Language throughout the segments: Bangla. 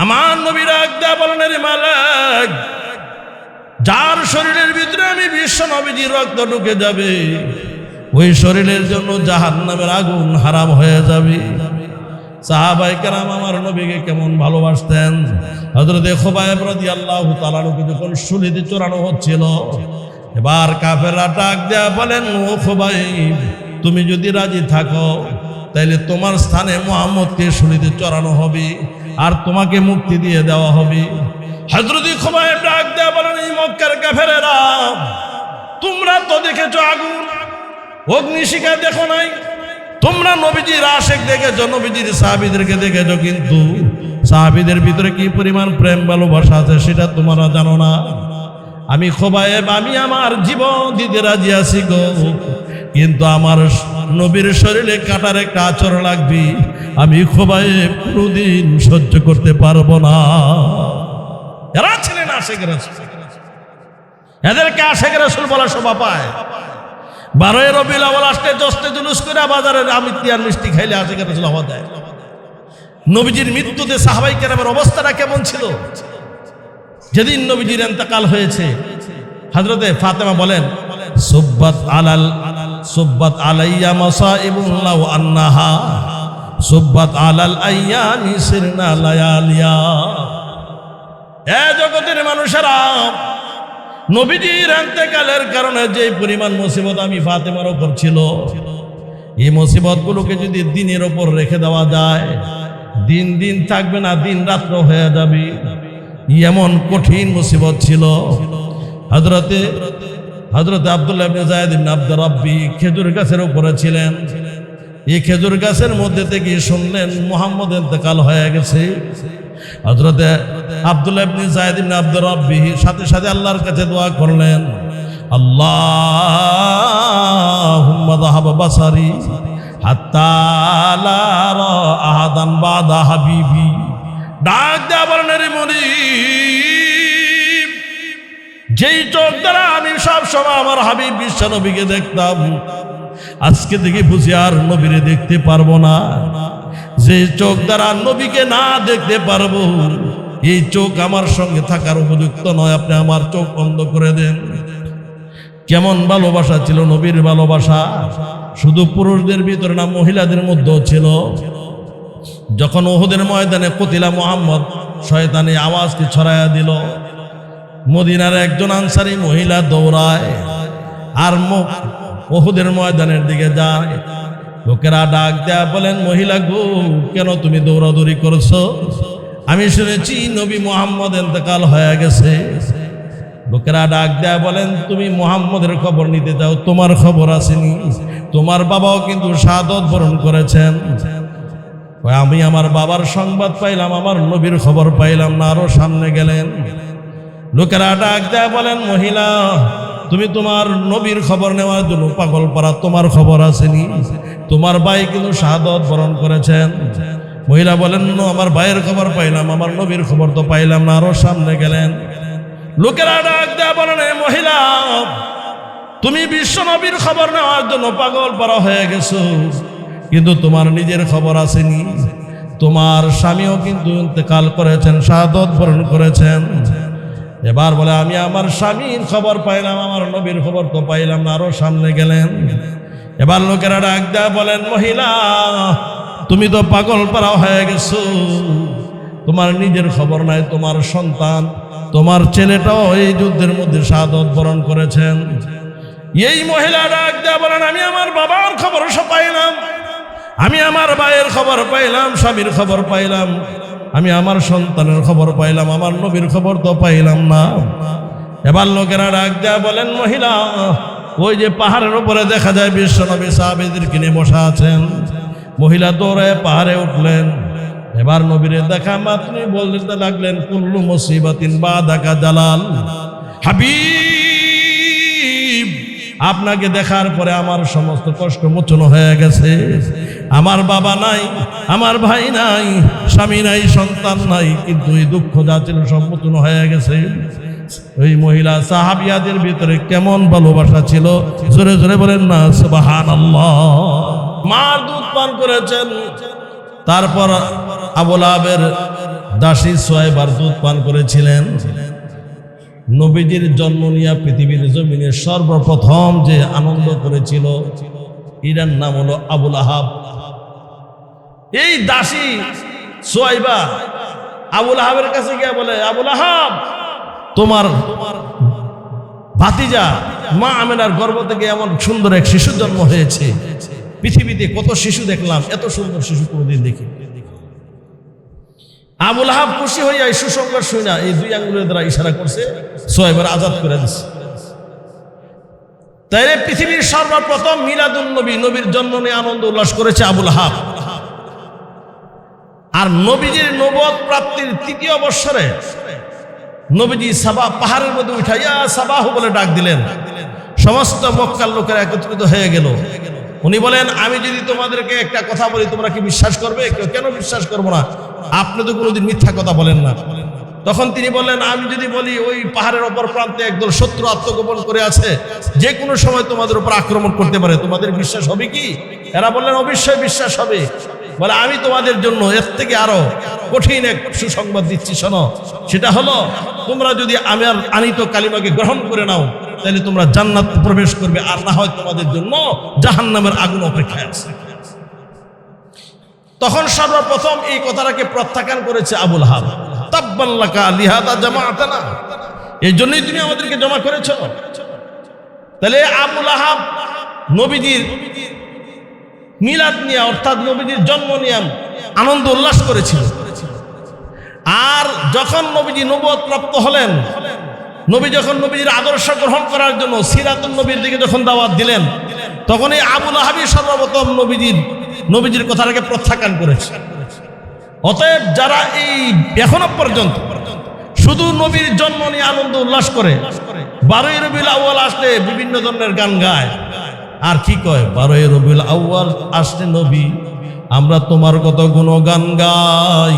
আমার নবী ডাক দেয়া বলেন, রে মালিক, যার শরীরের ভিতরে আমি বিশ্ব নবীজির রক্ত ঢুকে যাবে, ওই শরীরের জন্য জাহান্নামের আগুন হারাম হয়ে যাবে। সাহাবায়ে কেরাম আমার নবীকে কেমন ভালোবাসতেন। হযরত খুবাইব রাদিয়াল্লাহু তাআলা যখন শুলিতে চড়ানো হচ্ছিল, এবার কাফেররা ডাক দেয়া বলেন, ও খুবাইব, তুমি যদি রাজি থাকো তাইলে তোমার স্থানে মুহাম্মদকে শুলিতে চড়ানো হবে আর তোমাকে মুক্তি দিয়ে দেওয়া হবে। হযরত খুবাইব ডাক দেয়া বলেন, এই মক্কার কাফেরেরা, তোমরা তো দেখেছো আগুন, অগ্নিশিখা দেখো নাই। তোমরা নবীজির আশিক দেখেছো, নবীজির সাহাবীদেরকে দেখেছো, কিন্তু সাহাবীদের ভিতরে কি পরিমাণ প্রেম ভালোবাসা আছে সেটা তোমরা জানো না। আমি খুবাইব, আমি আমার জীবন দিতে রাজি আছি গো, কিন্তু আমার নবীর শরীরে কাটার একটা আচর লাগবে, আমি খুবাইব কোনোদিন সহ্য করতে পারবো না। এরা ছিলেন আশিক রাসূল, এদেরকে আশিক রাসূল বলা শোভা পায়। 12 রবিউল আউয়াল আসতে দশতে জুলুস করে বাজারে আমিত্তি আর মিষ্টি খাইলে আশিক রাসূল হওয়া দেয়। নবীজির মৃত্যুতে সাহাবায়ে কেরামের অবস্থাটা কেমন ছিল? যেদিন নবীজির ইন্তেকাল হয়েছে, হযরতে ফাতেমা বলেন, সুব্বাত আলাইয়া মাসাইবুন লাউ আন্নাহা সুব্বাত আলাল আইয়ামি সিরনা লায়ালিয়া। এ জগতের মানুষেরা, নবীজির ইন্তেকালের কারণে যে পরিমাণ মুসিবত আমি ফাতেমার উপর ছিল, এই মুসিবতগুলোকে যদি দিনের উপর রেখে দেওয়া যায়, দিন দিন থাকবে না, দিন রাত্র হয়ে যাবে। এমন কঠিন মুসিবত ছিল। হযরতে আব্দুল্লাহ ইবনে যায়েদ ইবনে আব্দুর রাব্বি খেজুর গাছের উপরে ছিলেন। এই খেজুর গাছের মধ্যে থেকে শুনলেন মুহাম্মদ ইন্তেকাল হয়ে গেছে। হযরতে আব্দুল্লাহ ইবনে যায়েদ ইবনে আব্দুর রাব্বি সাথে সাথে আল্লাহর কাছে দোয়া করলেন, আল্লাহুম্মা যাহাবা বাসারি হাত্তা লা আরা আহাদান বাদা হাবিবি। ডাক দেয়া বলেন, রে মুনিব, যেই চোখ দ্বারা আমি সব সময় আমার হাবিব বিশ্ব নবীকে দেখতাম, আজকে থেকে বুঝি আর নবীরে দেখতে পারবো না। যে চোখ দ্বারা নবীকে না দেখতে পারবো, এই চোখ আমার সঙ্গে থাকার উপযুক্ত নয়, আপনি আমার চোখ বন্ধ করে দেন। কেমন ভালোবাসা ছিল নবীর ভালোবাসা! শুধু পুরুষদের ভিতরে না, মহিলাদের মধ্যেও ছিল। যখন উহুদের ময়দানে কতিলা মুহাম্মদ শয়তানি আওয়াজকে ছড়াইয়া দিল, মদিনার একজন আনসারী মহিলা দৌড়ায় আর উহুদের ময়দানের দিকে যায়। লোকেরা ডাক দেয়া বলেন, মহিলা গো, কেন তুমি দৌড়াদৌড়ি করছো? আমি শুনেছি নবী মুহাম্মদ ইন্তেকাল হয়ে গেছে। লোকেরা ডাক দেয়া বলেন, তুমি মুহাম্মদের খবর নিতে যাও, তোমার খবর আসেনি? তোমার বাবাও কিন্তু শাহাদাত বরণ করেছেন। আমি আমার বাবার সংবাদ পাইলাম, আমার নবীর খবর পাইলাম না। আরো সামনে গেলেন, লোকেরা ডাক দেয়া বলেন, মহিলা, তুমি তোমার নবীর খবর নেওয়ার জন্য পাগল পাড়া, তোমার খবর আসেনি? তোমার ভাই কিন্তু শাহাদাত বরণ করেছেন। মহিলা বলেন, আমার ভাইয়ের খবর পাইলাম, আমার নবীর খবর তো পাইলাম না। আরো সামনে গেলেন, লোকেরা ডাক দেয়া বলেন, মহিলা, তুমি বিশ্ব নবীর খবর নেওয়ার জন্য পাগল পাড়া হয়ে গেছো, কিন্তু তোমার নিজের খবর আসেনি। তোমার স্বামীও কিন্তু ইন্তেকাল করেছেন, শাহাদাত বরণ করেছেন। এবার বলে, আমি আমার স্বামীর খবর পাইলাম, আমার নবীর খবর তো পাইলাম না। আরো সামনে গেলেন, এবার লোকেরা ডাক দেয়া বলেন, মহিলা, তুমি তো পাগল পাড়া হয়ে গেছো, তোমার নিজের খবর নাই, তোমার সন্তান, তোমার ছেলেটাও এই যুদ্ধের মধ্যে শাহাদাত বরণ করেছেন। এই মহিলা ডাক দেয়া বলেন, আমি আমার বাবার খবর সব পাইলাম, আমি আমার ভাইয়ের খবর পাইলাম, স্বামীর খবর পাইলাম, আমি আমার সন্তানের খবর পাইলাম, আমার নবীর খবর তো পাইলাম না। এবার লোকেরা ডাক দেয়া বলেন, মহিলা, ওই যে পাহাড়ের উপরে দেখা যায় বিশ্ব নবী সাহাবীদেরকে নিয়ে বসা আছেন। মহিলা দৌড়ে পাহাড়ে উঠলেন। এবার নবীরে দেখা মাত্রই বলতে লাগলেন, কুল্লু মুসিবাতিন বাদাকা জালাল। হাবিব, আপনাকে দেখার পরে আমার সমস্ত কষ্ট মোচন হয়ে গেছে। আমার বাবা নাই, আমার ভাই নাই, স্বামী নাই, সন্তান নাই, কিন্তু এই দুঃখ যা ছিল সব মোচন হয়ে গেছে। ওই মহিলা সাহাবিয়াদের ভিতরে কেমন ভালোবাসা ছিল! জোরে জোরে বলেন না সুবহানাল্লাহ। মার দুধ পান করেছেন, তারপর আবু লাহাবের দাসী সোয়াইবার দুধ পান করেছিলেন। নবীজির জন্ম নিয়ে পৃথিবীর জমিনে সর্বপ্রথম যে আনন্দ করেছিল এর নাম হলো আবুল আহাব। এই দাসী সোয়াইবা আবুল আহাবের কাছে গিয়ে বলে, আবুল আহাব, তোমার ভাতিজা মা আমেনার গর্ভ থেকে এমন সুন্দর এক শিশু জন্ম হয়েছে, পৃথিবীতে কত শিশু দেখলাম, এত সুন্দর শিশু কোনোদিন দেখি। আবুল আহাব খুশি হইয়া এই সুসংবাদ শুনা এই দুই আঙ্গুলের দ্বারা ইশারা করছে, সোয়াইবার আজাদ করে দিচ্ছে। তাইলে পৃথিবীর সর্বপ্রথম মিলাদুন নবী, নবীর জন্ম নিয়ে আনন্দ উল্লাস করেছে আবুল আহাব। আর নবীজির নবুয়ত প্রাপ্তির ৩য় বৎসরে নবীজি সাবা পাহাড়ের মধ্যে উঠাইয়া সাবাহু বলে ডাক দিলেন। সমস্ত মক্কার লোকেরা একত্রিত হয়ে গেল। উনি বলেন, আমি যদি তোমাদেরকে একটা কথা বলি তোমরা কি বিশ্বাস করবে? কেন বিশ্বাস করবো না? আপনি তো কোনোদিন মিথ্যা কথা বলেন না। তখন তিনি বললেন, আমি যদি বলি ওই পাহাড়ের অপর প্রান্তে একদল শত্রু আত্মগোপন করে আছে, যে কোনো সময় তোমাদের উপর আক্রমণ করতে পারে, তোমাদের বিশ্বাস হবে কি? এরা বললেন, অবশ্যই বিশ্বাস হবে। বলে, আমি তোমাদের জন্য এর থেকে আরো কঠিন এক সুসংবাদ দিচ্ছি, শোনো। সেটা হলো, তোমরা যদি আমার আনিত কালিমাকে গ্রহণ করে নাও তাহলে তোমরা জান্নাত প্রবেশ করবে, আর না হয় তোমাদের জন্য জাহান্নামের আগুন অপেক্ষায় আছে। তখন সর্বপ্রথম এই কথাটাকে প্রত্যাখ্যান করেছে আবুল আহাব। তাব্বান লাকা লিহাদা জামাআতানা, এই জন্যই তুমি আমাদেরকে জমা করেছো। তাহলে আবুল আহাব নবীজির মিলাদ নিয়ে, অর্থাৎ নবীজির জন্ম নিয়ে আনন্দ উল্লাস করেছিল। আর যখন নবীজি নবুয়ত প্রাপ্ত হলেন, নবী যখন নবীজির আদর্শ গ্রহণ করার জন্য সিরাতুন নবীর দিকে যখন দাওয়াত দিলেন, তখন এই আবুল আহাবই সর্বপ্রথম নবীজির কথাটাকে প্রত্যাখ্যান করেছে। অতএব যারা এই এখনো পর্যন্ত শুধু নবীর জন্ম নিয়ে আনন্দ উল্লাস করে, 12ই রবিউল আউয়াল আসলে বিভিন্ন ধরনের গান গায়, আর কি কয়, 12ই রবিউল আউয়াল আসলে নবী আমরা তোমার কত গুণগান গাই,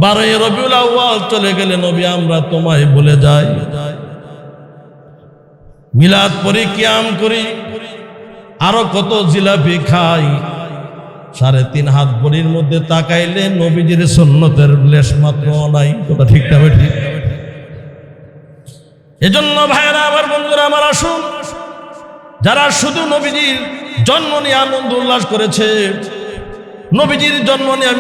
12ই রবিউল আউয়াল চলে গেলে নবী আমরা তোমায় ভুলে যাই। মিলাদ পড়ি, কিয়াম করি, আরো কত জিলাপি খাই, 3.5 হাত বড়ির মধ্যে তাকাইলে নবীজির সুন্নতের লেশ মাত্র নাই। কথা ঠিক না ঠিক? এজন্য ভাইরা আমার, বন্ধুরা আমার, আসুন যারা শুধু নবীজির জন্ম নিয়ে আনন্দ উল্লাস করেছে, নবীজির জন্ম নিয়ে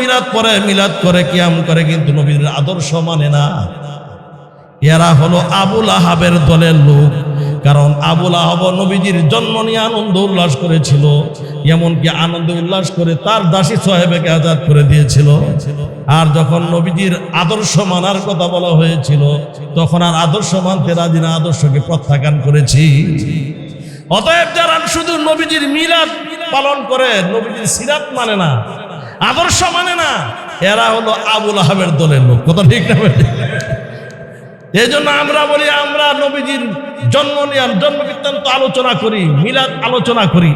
মিলাদ করে কিয়াম করে, কিন্তু নবীর আদর্শ মানে না, এরা হলো আবুল আহাবের দলের লোক। কারণ আবুল আহাব নবীজির জন্ম নিয়ে আনন্দ উল্লাস করেছিল, এমনকি আনন্দ উল্লাস করে তার দাসী সোহেবাকে আজাদ করে দিয়েছিল। আর যখন নবীজির আদর্শ মানার কথা বলা হয়েছিল, তখন আর আদর্শ মানতে রাজি না, আদর্শকে প্রত্যাখ্যান করেছি। অতএব যারা শুধু নবীজির মিলাদ পালন করে, নবীজির সিরাত মানে না, আদর্শ মানে না, এরা হলো আবুল আহাবের দলের লোক। কথা ঠিক না? এই জন্য আমরা বলি, আমরা নবীজির জন্ম বৃত্তান্ত আলোচনা করি, মিলাদ আলোচনা করি,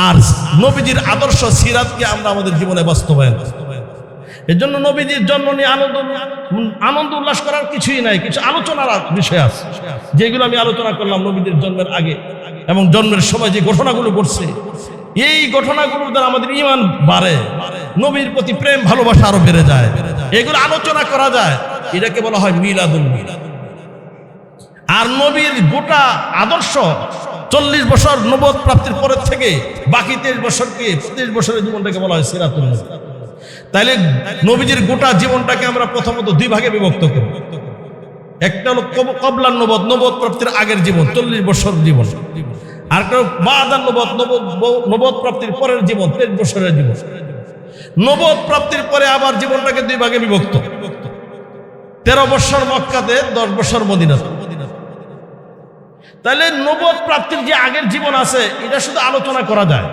আর নবীজির আদর্শ সিরাতকে আমরা আমাদের জীবনে বাস্তবায়ন। এই জন্য নবীজির জন্ম নিয়ে আনন্দ উল্লাস করার কিছুই নাই, কিছু আলোচনার বিষয় আছে, যেগুলো আমি আলোচনা করলাম নবীজির জন্মের আগে এবং জন্মের সময় যে ঘটনাগুলো ঘটছে, এই ঘটনাগুলোর দ্বারা আমাদের ঈমান বাড়ে, নবীর প্রতি প্রেম ভালোবাসা আরো বেড়ে যায়, এগুলো আলোচনা করা যায়, এটাকে বলা হয় মিলাদুন নবী। আর নবীর গোটা আদর্শ 40 বছর নবুয়ত প্রাপ্তির পরের থেকে বাকি 23 বছরের জীবনটাকে বলা হয় সিরাতুন নবী। তাইলে নবীজির গোটা জীবনটাকে আমরা প্রথমত 2 ভাগে বিভক্ত করি। একটা হলো কবলান নবুয়ত প্রাপ্তির আগের জীবন, 40 বছর জীবন, আর একটা বাদান নবুয়ত প্রাপ্তির পরের জীবন, 23 বছরের জীবন। নবুয়ত প্রাপ্তির পরে আবার জীবনটাকে 2 ভাগে বিভক্ত, 13 বছর মক্কাতে, 10 বছর মদিনাতে। তাহলে নবুয়ত প্রাপ্তির যে আগের জীবন আছে, এটা শুধু আলোচনা করা যায়,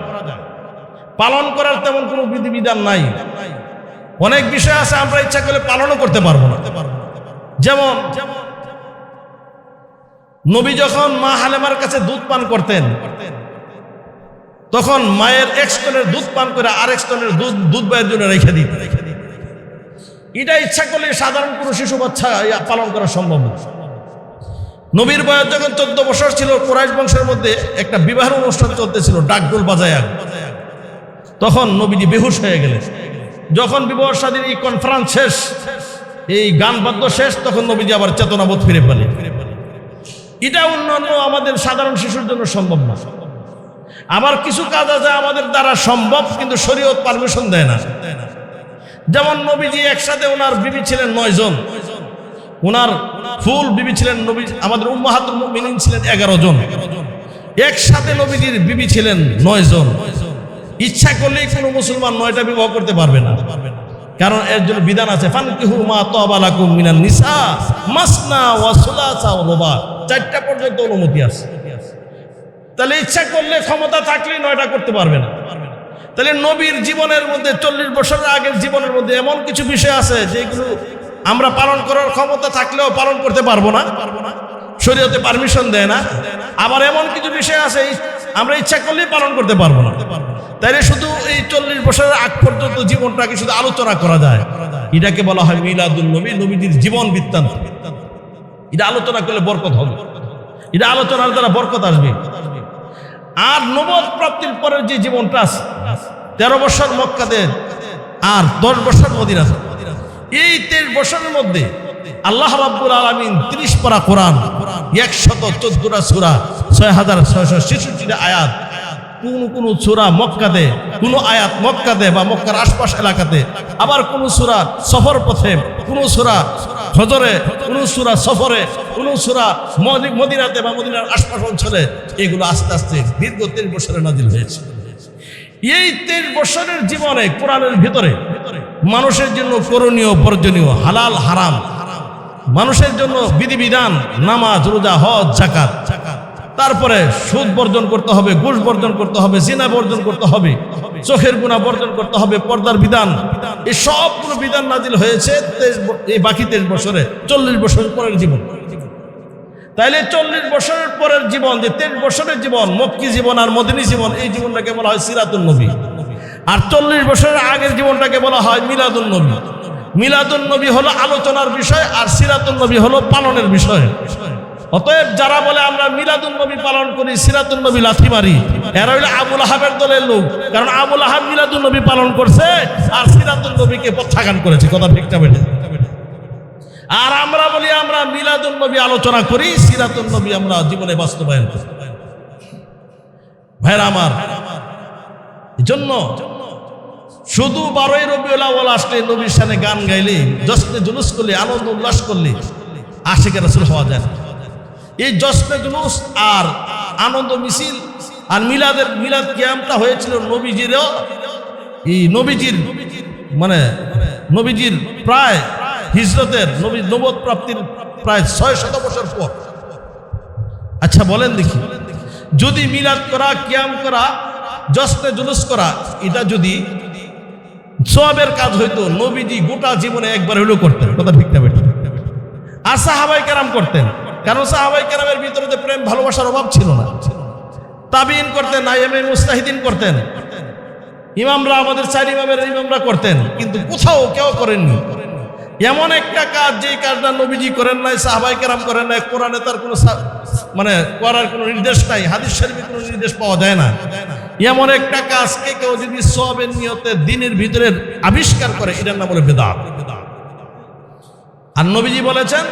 পালন করার তেমন কোনো বিধিবিধান নাই। অনেক বিষয় আছে আমরা ইচ্ছা করলে পালনও করতে পারবো না। যেমন নবী যখন মা হালেমার কাছে দুধ পান করতেন, তখন মায়ের 1 স্তনের দুধ পান করে আরেক স্তনের দুধ বাইয়ের জন্য রেখে দিত। এটা ইচ্ছা করলে সাধারণ কোনো শিশু বাচ্চা পালন করা সম্ভব না। নবীর বয়স যখন 14 বছর ছিল, কুরাইশ বংশের মধ্যে একটা বিবাহের অনুষ্ঠান চলতেছিল, ডাকডোল বাজায়, তখন নবীজি বেহুশ হয়ে গেলেন। যখন বিবাহ শাদীর এই কনফারেন্স শেষ, এই গান বাদ্য শেষ, তখন নবীজি আবার চেতনাবোধ ফিরে পেলেন। এটা অন্যান্য আমাদের সাধারণ শিশুর জন্য সম্ভব না। আবার কিছু কাজ আছে আমাদের দ্বারা সম্ভব, কিন্তু শরীয়ত পারমিশন দেয় না। যেমন নবীজি একসাথে ওনার বিবি ছিলেন 9 জন, ওনার ফুল বিবি ছিলেন নবী, আমাদের উম্মাহাতুল মুমিনিন ছিলেন 11 জন। একসাথে নবীজির বিবি ছিলেন 9 জন। ইচ্ছা করলেই কোনো মুসলমান 9টা বিবাহ করতে পারবে না, কারণ এর জন্য বিধান আছে, ফানকিহু মা তাবা লাকুম মিনান নিসা মাসনা ওয়া সুলাসা ওয়া রুবা, 4টা পর্যন্ত অনুমতি আছে। তাহলে ইচ্ছা করলে, ক্ষমতা থাকলে 9টা করতে পারবে না। তাহলে নবীর জীবনের মধ্যে 40 বছরের আগের জীবনের মধ্যে এমন কিছু বিষয় আছে যেগুলো আমরা পালন করার ক্ষমতা থাকলেও পালন করতে পারবো না, শরীয়তে পারমিশন দেয় না। আবার এমন কিছু বিষয় আছে আমরা ইচ্ছা করলেই পালন করতে পারবো না। তাইলে শুধু এই 40 বছরের আগ পর্যন্ত জীবনটাকে শুধু আলোচনা করা যায়, এটাকে বলা হয় মিলাদুন নবী, নবীজির জীবন বৃত্তান্ত। এটা আলোচনা করলে বরকত হবে, এটা আলোচনার দ্বারা বরকত আসবে। আর নবুয়ত প্রাপ্তির পরের যে জীবনটা আছে, 13 বছর মক্কাতে আর 10 বছর মদিনাতে, এই 23 বছরের মধ্যে আল্লাহ রাব্বুল আলামিন 30 পারা কোরআন, 114টা সূরা, 6666টা আয়াত, কোন সূরা মক্কাতে, কোন আয়াত মক্কাতে বা মক্কার আশপাশ এলাকাতে, আবার কোন সূরা সফর পথে, কোন সূরা হজরে, কোন সূরা সফরে, কোন সূরা মদিনাতে বা মদিনার আশপাশ অঞ্চলে, এগুলো আস্তে আস্তে দীর্ঘ 23 বছরে নাজিল হয়েছে। এই 23 বছরের জীবনে কোরআনের ভিতরে মানুষের জন্য করণীয় বর্জনীয়, হালাল হারাম, মানুষের জন্য বিধিবিধান, নামাজ রোজা হজ যাকাত, তারপরে সুদ বর্জন করতে হবে, ঘুষ বর্জন করতে হবে, জিনা বর্জন করতে হবে, চোখের গুনাহ বর্জন করতে হবে, পর্দার বিধান, এই সবগুলো বিধান নাজিল হয়েছে এই বাকি 23 বছরে, 40 বছর পরের জীবন। তাইলে 40 বছরের পরের জীবন, যে 23 বছরের জীবন, মক্কি জীবন আর মদিনী জীবন, এই জীবনটাকে বলা হয় সিরাতুন নবী। আর 40 বছরের আগের জীবনটাকে বলা হয় মিলাদুন নবী। মিলাদুন নবী হলো আলোচনার বিষয়, আর সিরাতুন নবী হলো পালনের বিষয়। অতএব যারা বলে আমরা মিলাদুন নবী পালন করি, সিরাতুন নবী লাথি মারি, এরা হইলো আবুল আহাবের দলের লোক। কারণ আবুল আহাব মিলাদুন নবী পালন করছে আর সিরাতুন নবীকে প্রত্যাখ্যান করেছে। কথা ঠিক না বেঠে? আর আমরা বলি আমরা মিলাদুন নবী আলোচনা করি, সিরাতুন নবী আমরা জীবনে বাস্তবায়ন করি। ভাইরা আমার, এজন্য শুধু 12ই রবিউল আউয়াল আসলে নবীর শানে গান গাইলে, জশ্নে জুলুস করলে, আনন্দ উল্লাস করলে আশিকে রাসূল হওয়া যায় না। এই জশ্নে জুলুস আর আনন্দ মিছিল আর মিলাদ কিয়ামটা হয়েছিল নবীজিরও, এই নবীজির মানে নবীজির প্রায় হিজরতের, নবুয়ত প্রাপ্তির প্রায় 600 বছর পর। আচ্ছা বলেন দেখি, যদি মিলাদ করা, কিয়াম করা, জশ্নে জুলুস করা, এটা যদি সওয়াবের কাজ হইতো, নবীজি গোটা জীবনে একবার হলেও করতেন। কথা ঠিক না বেঠিক? আর সাহাবায়ে কেরাম করতেন, কারণ সাহাবায়ে কেরামের ভিতরে প্রেম ভালোবাসার অভাব ছিল না। তাবিঈন করতেন, আইএমএ মুস্তাহিদিন করতেন, ইমামরা, আমাদের 4 ইমামের ইমামরা করতেন, কিন্তু কোথাও কেউ করেননি এমন একটা কাজ, যে কাজটা নবীজি করেন নাই, সাহাবায়ে কেরাম করেন নাই। কোরআনে তার কোনো মানে করার কোনো নির্দেশ নাই, হাদিস শরীফে কোনো নির্দেশ পাওয়া যায় না। এমন একটা কাজকে কেউ যদি সওয়াবের নিয়তে দিনের ভিতরে আবিষ্কার করে, এটার নাম বলে বিদআত। আর নবীজি বলেছেন,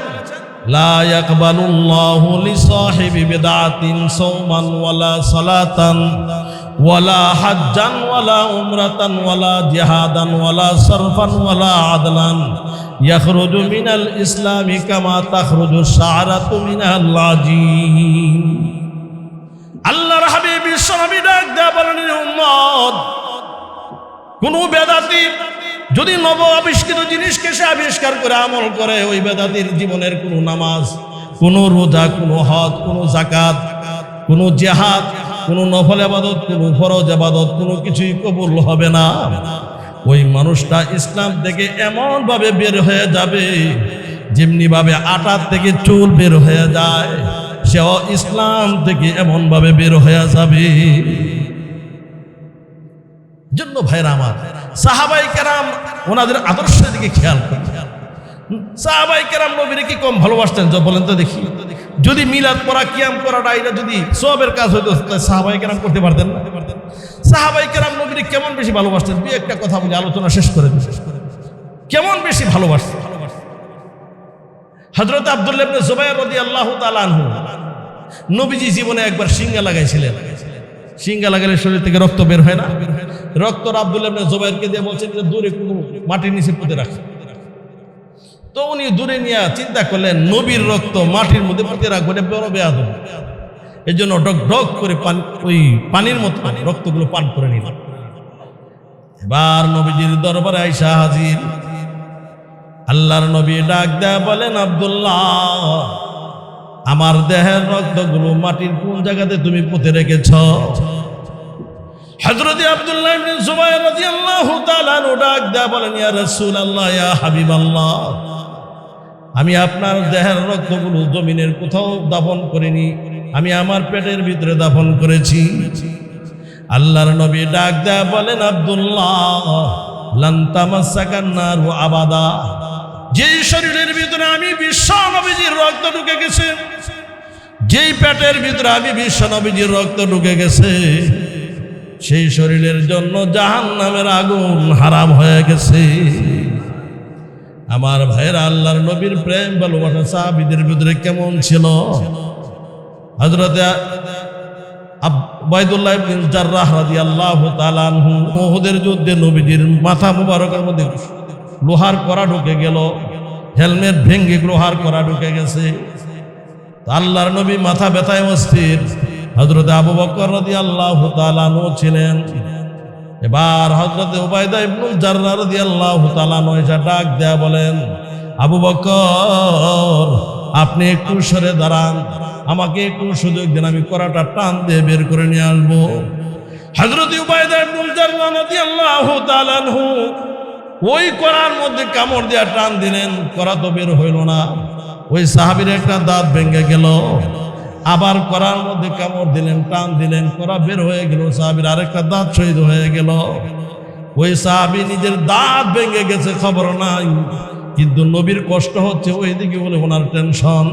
লা ইয়াকবালুল্লাহু লিসাহিবি বিদআতিন সাওমান ওয়ালা সালাতান ওয়ালা হাজ্জান ওয়ালা উমরাতান ওয়ালা জিহাদান ওয়ালা সারফান ওয়ালা আদলান ইয়াখরুজু মিনাল ইসলামি কামা তাখরুজু শাআরাতু মিনাল লাজিম। আল্লাহর হাবিব বিশ্বনবী ডাক দেয়া বলেন, উম্মত, কোন বেদাতি যদি নব আবিষ্কৃত জিনিসকে সে আবিষ্কার করে আমল করে, ওই বেদাতির জীবনের কোনো নামাজ, কোনো রোজা, কোনো হজ, কোনো যাকাত, কোনো জিহাদ, কোনো নফল ইবাদত, কোনো ফরজ ইবাদত, কোনো কিছুই কবুল হবে না। ওই মানুষটা ইসলাম থেকে এমন ভাবে বের হয়ে যাবে, যেমনি ভাবে আটার থেকে চুল বের হয়ে যায়, সেও ইসলাম থেকে এমন ভাবে বের হয়ে যাবে। জন্য ভাইরা আমার, সাহাবায়ে কেরাম ওনাদের আদর্শের দিকে খেয়াল করেন। সাহাবায়ে কেরাম নবীরে কি কম ভালোবাসতেন বলেন তো দেখি? যদি মিলাদ পড়া, কিয়াম করাটা এটা যদি সওয়াবের কাজ হইতো, সাহাবায়ে কেরাম করতে পারতেন না? সাহাবায়ে কেরাম নবীরে কেমন বেশি ভালোবাসতেন? দুই একটা কথা বলে আলোচনা শেষ করে দিন। কেমন বেশি ভালোবাসতেন? হযরত আব্দুল্লাহ ইবনে জুবাইর রাদিয়াল্লাহু তাআলা আনহু নবীজি জীবনে একবার সিঙ্গা লাগাইছিলেন। সিঙ্গা লাগালে শরীর থেকে রক্ত বের হয় না? রক্ত আব্দুল্লাহ ইবনে জুবাইরকে দিয়ে বলছেন যে দূরে কোনো মাটির নিচে পুঁতে রাখ। তো উনি দূরে নিয়ে চিন্তা করলেন নবীর রক্ত মাটির মধ্যে পুঁতে রাখবো, এটা বড় বেয়াদব। এই জন্য ডক ডক করে ওই পানির মতো রক্তগুলো পান করে নিল। এবার নবীজির দরবারে আয়েশা হাজির। আল্লাহর নবী ডাক দেয়া বলেন, আব্দুল্লাহ, আমার দেহের রক্তগুলো মাটির কোন জায়গাতে তুমি পুঁতে রেখেছ? হযরত আব্দুল্লাহ ইবনে জুবাইর রাদিয়াল্লাহু তাআলা আনহু ডাক দেয়া বলেন, ইয়া রাসূলুল্লাহ, ইয়া হাবিবাল্লাহ, আমি আপনার দেহের রক্তগুলো জমিনের কোথাও দাফন করিনি, আমি আমার পেটের ভিতরে দাফন করেছি। আল্লাহর নবী ডাক দেয়া বলেন, আব্দুল্লাহ, লান তামাসসাকান নারু আবাদা, যেই শরীরের ভিতরে আমি বিশ্ব নবীজির রক্ত ঢুকে গেছে, যেই পেটের ভিতরে আমি বিশ্ব নবীজির রক্ত ঢুকে গেছে, সেই শরীরের জন্য জাহান্নামের আগুন হারাম হয়ে গেছে। আমার ভাইরা, আল্লাহর নবীর প্রেম ভালোবাসা সাহাবীদের ভিতরে কেমন ছিল? হযরত উবাইদুল্লাহ ইবনে জাররাহ রাদিয়াল্লাহু তাআলা আনহু উহুদের যুদ্ধে নবীজির মাথা মুবারকের মধ্যে লোহার কড়া ঢুকে গেল, হেলমেট ভেঙে লোহার কড়া ঢুকে গেছে। আল্লাহর নবী মাথা ব্যথায় অস্থির। হযরত আবু বকর রাদিয়াল্লাহু তাআলা আনহু ছিলেন। এবার হযরত উবাইদা ইবনে জাররাহ রাদিয়াল্লাহু তাআলা আনহু এসে ডাক দেয়া বলেন, আবু বকর, আপনি একটু সরে দাঁড়ান, আমাকে একটু সুযোগ দেন, আমি কড়াটা টান দিয়ে বের করে নিয়ে আসবো। হযরত উবাইদা ইবনে জাররাহ রাদিয়াল্লাহু তাআলা আনহু ওই কড়ার মধ্যে কামড় দিয়া টান দিলেন, কড়া তো বের হইল না। ওই সাহাবীর একটা দাঁত ভেঙে গেল। আবার কড়ার মধ্যে কামড় দিলেন, টান দিলেন, কড়া বের হয়ে গেল। সাহাবীর আরেকটা দাঁত শহীদ হয়ে গেল। ওই সাহাবী নিজের দাঁত ভেঙে গেছে, খবর নাই, কিন্তু নবীর কষ্ট হচ্ছে ওইদিকে বলে ওনার টেনশন।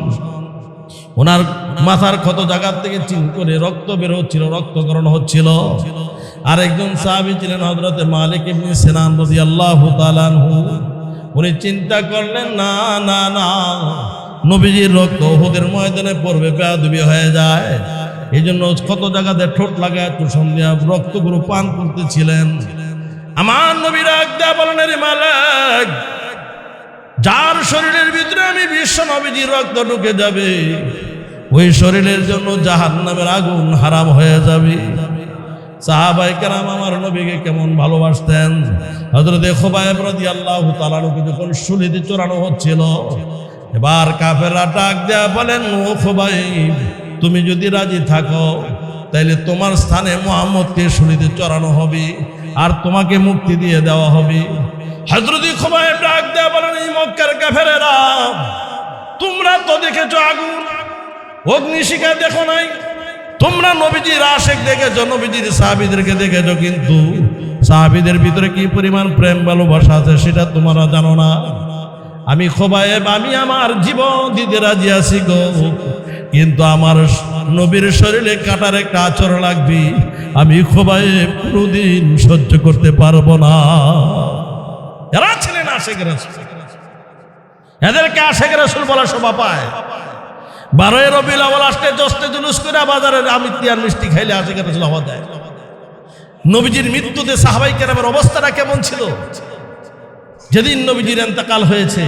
ওনার মাথার ক্ষত জায়গা থেকে চিন করে রক্ত বের হচ্ছিল, রক্তকরণ হচ্ছিল। আরেকজন সাহাবী ছিলেন হযরত মালিক ইবনে সিনান রাদিয়াল্লাহু তাআলা আনহু। উনি চিন্তা করলেন, না না না, নবীজির রক্ত উহুদের ময়দানে পড়বে, বেয়াদবি হয়ে যায়। এই জন্য কত জায়গাতে ঠোঁট লাগায় চুষণ দিয়া রক্তগুলো পান করতেছিলেন। আমার নবীর ডাক দেয়া বলেন, রে মালিক, যার শরীরের ভিতরে আমি বিশ্ব নবীজির রক্ত ঢুকে যাবে, ওই শরীরের জন্য জাহান্নামের আগুন হারাম হয়ে যাবে। সাহাবায়ে কেরাম আমার নবীকে কেমন ভালোবাসতেন। হযরত খুবাইব রাদিয়াল্লাহু তাআলা আনহুকে যখন শুলিতে চড়ানো হচ্ছিল, এবার কাফেররা ডাক দেয়া বলেন, ও খুবাইব, তুমি যদি রাজি থাকো তাইলে তোমার স্থানে মুহাম্মদকে শুলিতে চড়ানো হবে আর তোমাকে মুক্তি দিয়ে দেওয়া হবে। হযরত খুবাইব ডাক দেয়া বলেন, এই মক্কার কাফেরেরা, তোমরা তো দেখেছো আগুন, অগ্নিশিখা দেখো নাই, তোমরা নবীজির আশিক দেখেছো, নবীজির সাহাবীদেরকে দেখেছো, কিন্তু সাহাবীদের ভিতরে কি পরিমাণ প্রেম ভালোবাসা আছে সেটা তোমরা জানো না। আমি খুবাইব, আমি আমার জীবন দিতে রাজি আছি গো, কিন্তু আমার নবীর শরীরে কাটার একটা আচর লাগবে, আমি খুবাইব কোনোদিন সহ্য করতে পারবো না। এরা ছিলেন আশিক রাসূল, এদেরকে আশিক রাসূল বলা শোভা পায়। 12 রবিউল আউয়াল আসতে জস্তে জুলুস করে বাজারে আমিত্তি আর মিষ্টি খাইলে আশিক রাসূল হওয়া যায়। নবীজির মৃত্যুতে সাহাবায়ে কেরামের অবস্থাটা কেমন ছিল? যেদিন নবীজির ইন্তেকাল হয়েছে,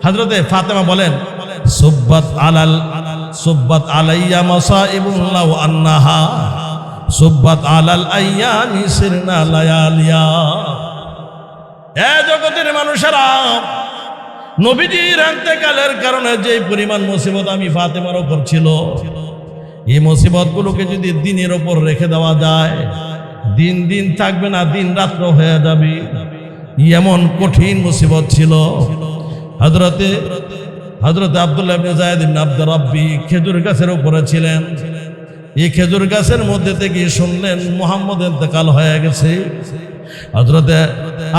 হযরতে ফাতেমা বলেন, সুব্বাত আলাইয়া মাসাইবুন লাউ আন্নাহা সুব্বাত আলাল আইয়ামি সিরনা লায়ালিয়া। এ জগতের মানুষেরা, নবীজির ইন্তেকালের কারণে যে পরিমাণ মুসিবত আমি ফাতেমার উপর ছিল, এই মুসিবতগুলোকে যদি দিনের উপর রেখে দেওয়া যায়, দিন দিন থাকবে না, দিন রাত্র হয়ে যাবে। এমন কঠিন মুসিবত ছিল। হযরতে আব্দুল্লাহ ইবনে যায়েদ ইবনে আব্দুর রাব্বি খেজুর গাছের উপরে ছিলেন। এই খেজুর গাছের মধ্যে থেকে শুনলেন মুহাম্মদ ইন্তেকাল হয়ে গেছে। হযরতে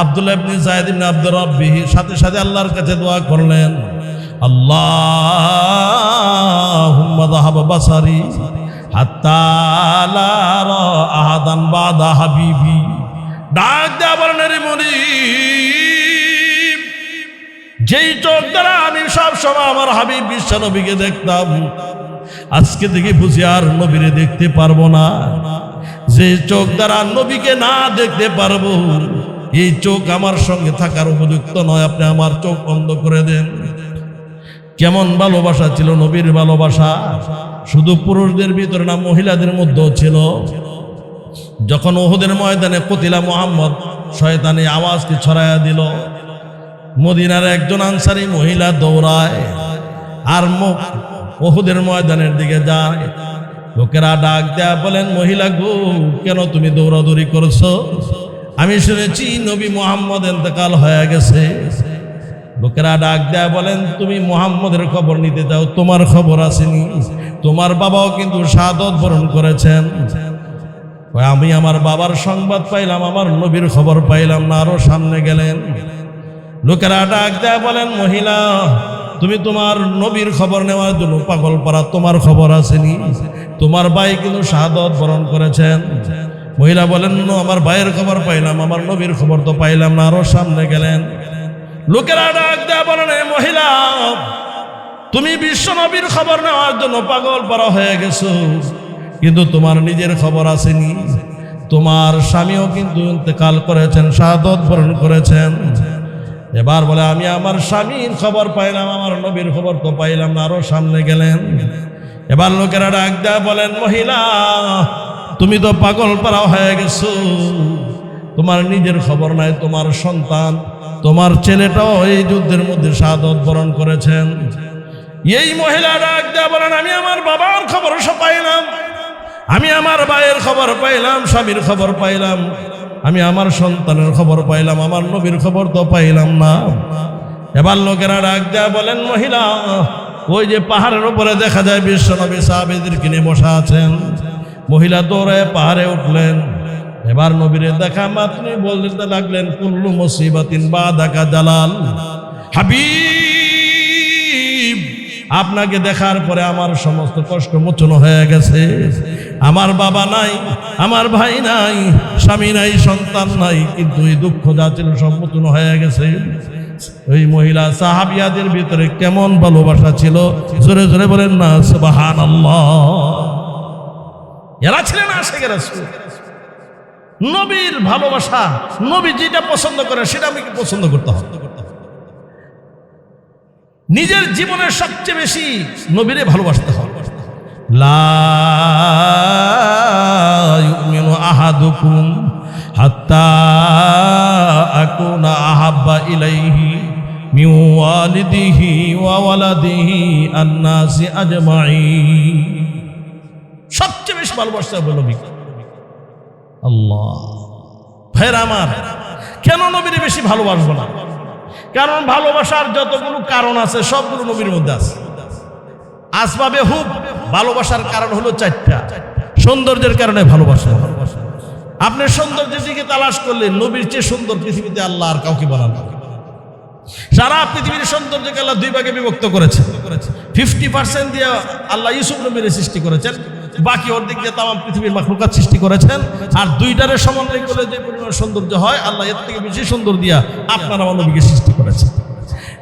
আব্দুল্লাহ ইবনে যায়েদ ইবনে আব্দুর রাব্বি সাথে সাথে আল্লাহর কাছে দোয়া করলেন, আল্লাহুম্মা যাহাব বাসারি হাত্তা লা আরা আহাদান বাদা হাবিবি। ডাক দেয়া বলেন, রে মুনিব, যেই চোখ দ্বারা আমি সব সময় আমার হাবিব বিশ্ব নবীকে দেখতাম, আজকে থেকে বুঝি আর নবীরে দেখতে পারবো না। যে চোখ দ্বারা নবীকে না দেখতে পারবো, এই চোখ আমার সঙ্গে থাকার উপযুক্ত নয়। আপনি আমার চোখ বন্ধ করে দেন। কেমন ভালোবাসা ছিল নবীর ভালোবাসা! শুধু পুরুষদের ভিতরে না, মহিলাদের মধ্যেও ছিল। যখন উহুদের ময়দানে কতিলা মুহাম্মদ শয়তানি আওয়াজকে ছড়াইয়া দিল, মদিনার একজন আনসারী মহিলা দৌড়ায় আর উহুদের ময়দানের দিকে যায়। লোকেরা ডাক দেয়া বলেন, মহিলা গো, কেন তুমি দৌড়াদৌড়ি করছো? আমি শুনেছি নবী মুহাম্মদ ইন্তেকাল হয়ে গেছে। লোকেরা ডাক দেয়া বলেন, তুমি মুহাম্মদের খবর নিতে যাও, তোমার খবর আসেনি? তোমার বাবাও কিন্তু শাহাদাত বরণ করেছেন। আমি আমার বাবার সংবাদ পাইলাম, আমার নবীর খবর পাইলাম না। আরো সামনে গেলেন, লোকেরা ডাক দেয়া বলেন, মহিলা, তুমি তোমার নবীর খবর নেওয়ার জন্য পাগল পাড়া, তোমার খবর আসেনি? তোমার ভাই কিন্তু শাহাদাত বরণ করেছেন। মহিলা বলেন, আমার ভাইয়ের খবর পাইলাম, আমার নবীর খবর তো পাইলাম না। আরো সামনে গেলেন, লোকেরা ডাক দেয়া বলেন, মহিলা, তুমি বিশ্ব নবীর খবর নেওয়ার জন্য পাগল পাড়া হয়ে গেছো, কিন্তু তোমার নিজের খবর আসেনি। তোমার স্বামীও কিন্তু ইন্তেকাল করেছেন, শাহাদাত বরণ করেছেন। এবার বলে, আমি আমার স্বামীর খবর পাইলাম, আমার নবীর খবর তো পাইলাম না। আরো সামনে গেলেন, এবার লোকেরা ডাক দেয়া বলেন, মহিলা, তুমি তো পাগল পাড়া হয়ে গেছো, তোমার নিজের খবর নাই, তোমার সন্তান, তোমার ছেলেটাও এই যুদ্ধের মধ্যে শাহাদাত বরণ করেছেন। এই মহিলা ডাক দেয়া বলেন, আমি আমার বাবার খবর সব পাইলাম, আমি আমার ভাইয়ের খবর পাইলাম, স্বামীর খবর পাইলাম, আমি আমার সন্তানের খবর পাইলাম, আমার নবীর খবর তো পাইলাম না। এবার লোকেরা ডাক দেয়া বলেন, মহিলা, ওই যে পাহাড়ের উপরে দেখা যায় বিশ্ব নবী সাহাবীদেরকে নিয়ে বসা আছেন। মহিলা দৌড়ে পাহাড়ে উঠলেন। এবার নবীরে দেখা মাত্রই বলতে লাগলেন, কুল্লু মুসিবাতিন বাদাকা জালাল। হাবিব, আপনাকে দেখার পরে আমার সমস্ত কষ্ট মোচন হয়ে গেছে। আমার বাবা নাই, আমার ভাই নাই, স্বামী নাই, সন্তান নাই, কিন্তু এই দুঃখ যা ছিল সব মোচন হয়ে গেছে। ওই মহিলা সাহাবিয়াদের ভিতরে কেমন ভালোবাসা ছিল! জোরে জোরে বলেন না সুবহানাল্লাহ। এরা ছিলেন আশিকে রাসূল। নবীর ভালোবাসা, নবী যেটা পছন্দ করে সেটা আমি পছন্দ করতে হবে। নিজের জীবনের সবচেয়ে বেশি নবীরে ভালোবাসতে হবে। লা ইউমিনু আহাদুকুম হাত্তা আকুনা আহাব্বা ইলাইহি মিন ওয়ালিদিহি ওয়া ওয়ালাদিহি আন-নাসি আজমাইন। সবচেয়ে বেশি ভালোবাসতে হবে নবীকে। আল্লাহ, ভাইরা আমার, কেন নবীরে বেশি ভালোবাসবো না? কারণ ভালোবাসার যতগুলো কারণ আছে সবগুলো নবীর মধ্যে আছে। আসবাবে হুব, ভালোবাসার কারণ হলো চারটা। সৌন্দর্যের কারণে ভালোবাসা। আপনি সৌন্দর্যের দিকে তালাশ করলে নবীর চেয়ে সুন্দর পৃথিবীতে আল্লাহ আর কাউকে বানান না। সারা পৃথিবীর সৌন্দর্যকে আল্লাহ দুই ভাগে বিভক্ত করেছে। 50% দিয়ে আল্লাহ ইউসুফ নবীর সৃষ্টি করেছেন, বাকি অর্ধেক দিয়ে তামাম পৃথিবীর মাখলুকাত সৃষ্টি করেছেন। আর দুইটারে সমন্বয় করলে যে পরিমাণ সৌন্দর্য হয়, আল্লাহ এর থেকে বেশি সুন্দর দিয়া আপনার আমার নবীকে সৃষ্টি করেছেন।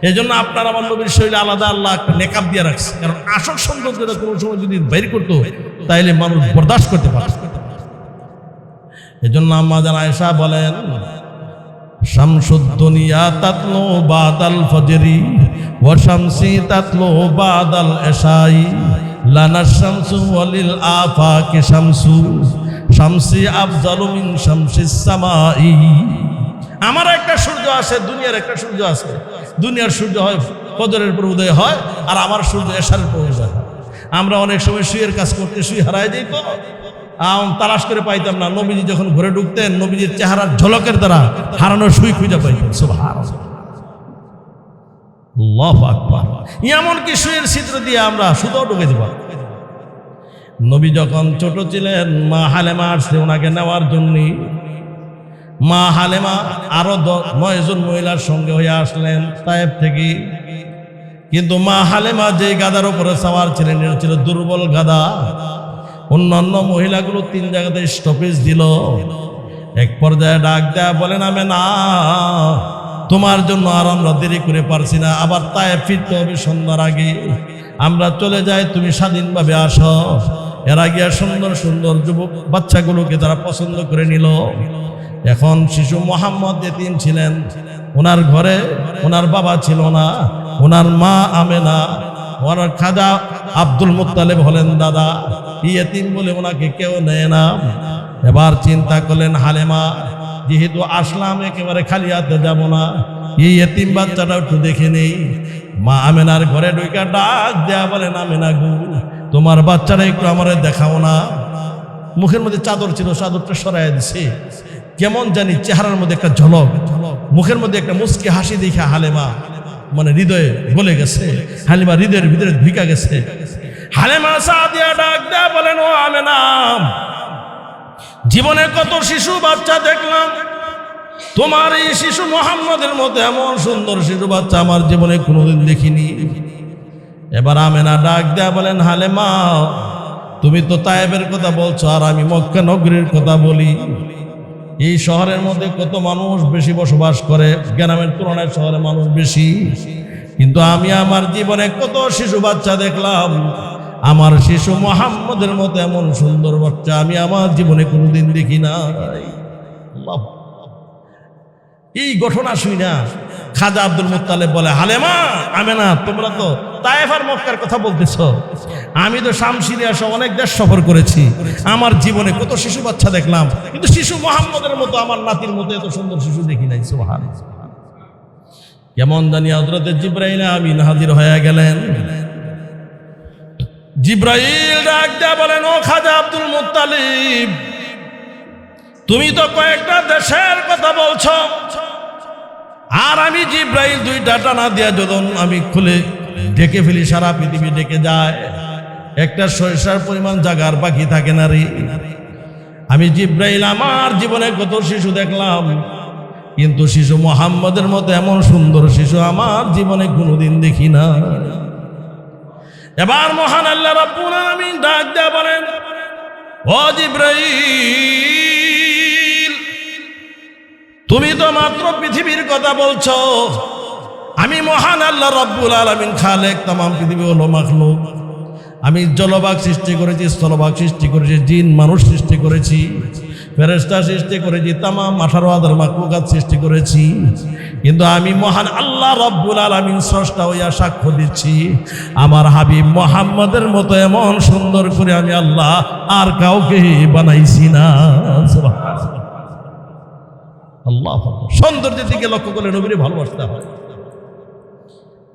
এই জন্য আপনার আমার নবীর শরীরে আলাদা আল্লাহ একটা নেকাব দিয়ে রাখছে। কারণ আসল সৌন্দর্যটা কোনো সময় যদি বের করতো তাইলে মানুষ বরদাস্ত করতে পারত। এই জন্য আম্মা জান আয়েশা বলেন, শামসুদ দুনিয়া তাতলু বাদাল ফজরি ওয়া শামসি তাতলু বাদাল ইশাই লানা শামসু ওয়ালিল আফাকি শামসু শামসি আফজালু মিন শামসিস সামাই। আমার একটা সূর্য আছে, দুনিয়ার একটা সূর্য আছে। দুনিয়ার সূর্য হয় ফজরের পর উদয় হয়, আর আমার সূর্য এশারের পর উদয় হয়। আমরা অনেক সময় শুয়ের কাজ করতে শুয়ে হারায় যাই, তো তালাশ করে পাইতাম না। নবীজি যখন ঘরে ঢুকতেন, নবীজির চেহারার ঝলকের দ্বারা হারানোর শুই খুঁজে পাইতেন। সুবহানাল্লাহ, আল্লাহু আকবার। এমনকি শুয়ের ছিদ্র দিয়ে আমরা শুধু ঢুকে যাব। নবী যখন ছোট ছিলেন, মা হালেমা আসছে ওনাকে নেওয়ার জন্য। মা হালেমা আরো 9 জন মহিলার সঙ্গে হয়ে আসলেন তায়েব থেকে। কিন্তু মা হালেমা যে গাদার উপরে সওয়ার ছিলেন, এটা ছিল দুর্বল গাদা। অন্যান্য মহিলাগুলো 3 জায়গাতে স্টপেজ দিল। এক পর্যায়ে ডাক দেয়া বলেন, আমি না, তোমার জন্য আর আমরা দেরি করে পারছি না, আবার তায়েফ ফিরতে হবে সন্ধ্যার আগে, আমরা চলে যাই, তুমি স্বাধীনভাবে আসো। এর আগে সুন্দর সুন্দর যুবক বাচ্চাগুলোকে তারা পছন্দ করে নিল। এখন শিশু মোহাম্মদ এতিম ছিলেন, ওনার ঘরে ওনার বাবা ছিল না, ওনার মা আমেনা, ওনার খাজা আব্দুল মুত্তালিব হলেন দাদা, এতিম বলে ওনাকে কেউ নেয় না। এবার চিন্তা করলেন হালেমা, যেহেতু আসলাম একেবারে খালি হাতে যাব না, এই এতিম বাচ্চাটা একটু দেখে নেই। মা আমেনার ঘরে ঢুকে ডাক দেয়া বলেন, আমেনা গু, তোমার বাচ্চারা একটু আমারে দেখাও না। মুখের মধ্যে চাদর ছিল, চাদরটা সরাইয়া দিছে, কেমন জানি চেহারার মধ্যে একটা ঝলক, মুখের মধ্যে একটা মুস্কি হাসি দেখে হালেমা মানে হৃদয়ে গলে গেছে, হালিমা হৃদয়ের ভিতরে ঢুকা গেছে। হালেমা সাদিয়া ডাক দেয়া বলেন, ও আমেনা, জীবনে কত শিশু বাচ্চা দেখলাম, তোমার এই শিশু মোহাম্মদের মতো এমন সুন্দর শিশু বাচ্চা আমার জীবনে কোনোদিন দেখিনি। এবার আমেনা ডাক দেয়া বলেন, হালেমা, তুমি তো তায়েবের কথা বলছো, আর আমি মক্কা নগরীর কথা বলি। এই শহরের মধ্যে কত মানুষ বেশি বসবাস করে, গ্রামের তুলনায় শহরে মানুষ বেশি, কিন্তু আমি আমার জীবনে কত শিশু বাচ্চা দেখলাম, আমার শিশু মোহাম্মদের মতো এমন সুন্দর বাচ্চা আমি আমার জীবনে কোনোদিন দেখি না। এই ঘটনা শুই না খাজা আব্দুল মুত্তালিব বলে, হালেমা, আমেনা, তোমরা তো তায়েফ আর মক্কার কথা বলতেছ, আমি তো শাম সিরিয়া সহ অনেক দেশ সফর করেছি, আমার জীবনে কত শিশু বাচ্চা দেখলাম, কিন্তু শিশু মোহাম্মদের মতো আমার নাতির মতো এত সুন্দর শিশু দেখি নাই। সুবহানাল্লাহ। কেমন জানি হযরত জিবরাইল আমিন হাজির হয়ে গেলেন। জিবরাইল ডাক দেয়া বলেন, ও খাজা আব্দুল মুত্তালিব, তুমি তো কয়েকটা দেশের কথা বলছো, আর আমি জিবরাইল দুইটা টানা দিয়া যখন আমি খুলে ডেকে ফেলি, সারা পৃথিবী ডেকে যায়, একটা সরিষার পরিমাণ জায়গার বাকি থাকে না রে। আমি জিবরাইল আমার জীবনে কত শিশু দেখলাম, কিন্তু শিশু মোহাম্মদের মতো এমন সুন্দর শিশু আমার জীবনে কোনোদিন দেখি না। এবার মহান আল্লাহ রাব্বুল আলামিন ডাক দেয়া বলেন, ও জিবরাইল, তুমি তো মাত্র পৃথিবীর কথা বলছো, আমি মহান আল্লাহ রাব্বুল আলামিন খালেক, তামাম পৃথিবী হলো মাখলুক, আমি জলভাগ সৃষ্টি করেছি, স্থলভাগ সৃষ্টি করেছি, জিন মানুষ সৃষ্টি করেছি, ফেরেশতা সৃষ্টি করেছি, তামাম 18,000 মাখলুকাত সৃষ্টি করেছি, কিন্তু আমি মহান আল্লাহ রাব্বুল আলামিন স্রষ্টা হইয়া সাক্ষ্য দিচ্ছি, আমার হাবিব মুহাম্মদের মতো এমন সুন্দর করে আমি আল্লাহ আর কাউকে বানাইছি না। আল্লাহ, সৌন্দর্যের দিকে লক্ষ্য করলে নবীকে ভালোবাসতে হয়,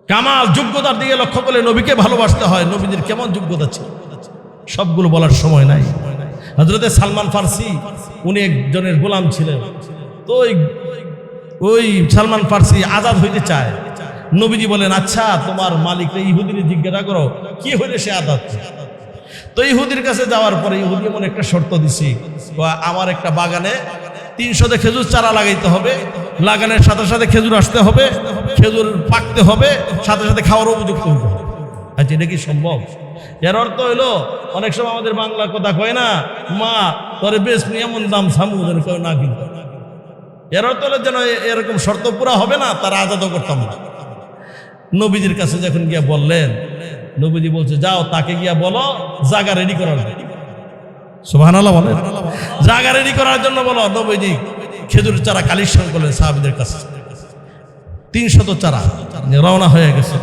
কামাল যোগ্যতার দিকে লক্ষ্য করলে নবীকে ভালোবাসতে হয়। নবীদের কেমন যোগ্যতা ছিল সবগুলো বলার সময় নাই। হযরতে সালমান ফার্সি, উনি একজনের গোলাম ছিলেন, তো ওই সালমান ফার্সি আজাদ হইতে চায়। নবীজি বলেন, আচ্ছা তোমার মালিককে ইহুদির জিজ্ঞাসা করো কি হইলে সে আজাদ। তো ইহুদির কাছে যাওয়ার পরে ইহুদি এমন একটা শর্ত দিছি, আমার একটা বাগানে 300 খেজুর চারা লাগাইতে হবে, লাগানোর সাথে সাথে খেজুর আসতে হবে, খেজুর পাকতে হবে, সাথে সাথে খাওয়ার উপযুক্ত হইতে হবে। আচ্ছা, এটা কি সম্ভব? এর অর্থ হইলো, অনেক সময় আমাদের বাংলা কথা কয় না, মা তোরে বেশ এমন দাম সামুদের কেউ না কিনতে। এর অর্থ হলো যেন এরকম শর্ত পুরা হবে না, তারা আজাদও করতাম না। নবীজির কাছে যখন গিয়া বললেন, নবীজি বলছে, যাও তাকে গিয়া বলো জায়গা রেডি করার জন্য। সুবহানাল্লাহ বলেন, জায়গা রেডি করার জন্য বলো। নবীজি খেজুর চারা কালেকশন করলেন সাহাবীদের কাছে, 300 চারা রওনা হয়ে গেছে।